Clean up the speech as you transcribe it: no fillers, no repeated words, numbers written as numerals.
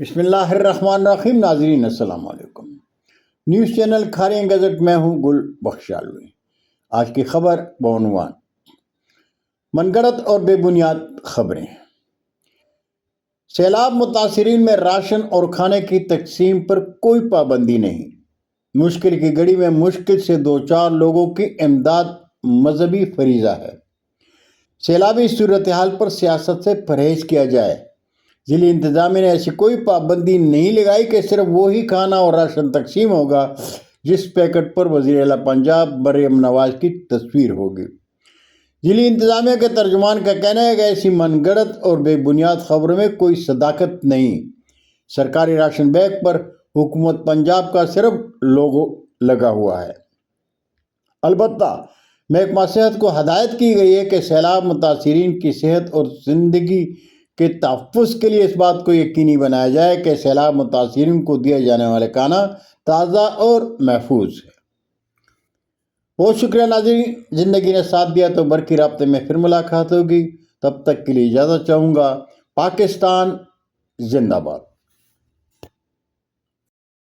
بسم اللہ الرحمن الرحیم۔ ناظرین السلام علیکم۔ نیوز چینل کھاریں گزٹ میں ہوں گل بخشالوی۔ آج کی خبر بعنوان من گھڑت اور بے بنیاد خبریں۔ سیلاب متاثرین میں راشن اور کھانے کی تقسیم پر کوئی پابندی نہیں۔ مشکل کی گھڑی میں مشکل سے دو چار لوگوں کی امداد مذہبی فریضہ ہے۔ سیلابی صورتحال پر سیاست سے پرہیز کیا جائے۔ ضلعی انتظامیہ نے ایسی کوئی پابندی نہیں لگائی کہ صرف وہی کھانا اور راشن تقسیم ہوگا جس پیکٹ پر وزیر اعلیٰ پنجاب مریم نواز کی تصویر ہوگی۔ ضلعی انتظامیہ کے ترجمان کا کہنا ہے کہ ایسی من گھڑت اور بے بنیاد خبروں میں کوئی صداقت نہیں۔ سرکاری راشن بیگ پر حکومت پنجاب کا صرف لوگو لگا ہوا ہے۔ البتہ محکمہ صحت کو ہدایت کی گئی ہے کہ سیلاب متاثرین کی صحت اور زندگی کے تحفظ کے لیے اس بات کو یقینی بنایا جائے کہ سیلاب متاثرین کو دیا جانے والا کھانا تازہ اور محفوظ ہے۔ بہت شکریہ ناظرین، زندگی نے ساتھ دیا تو برقی رابطے میں پھر ملاقات ہوگی۔ تب تک کے لیے اجازت چاہوں گا۔ پاکستان زندہ باد۔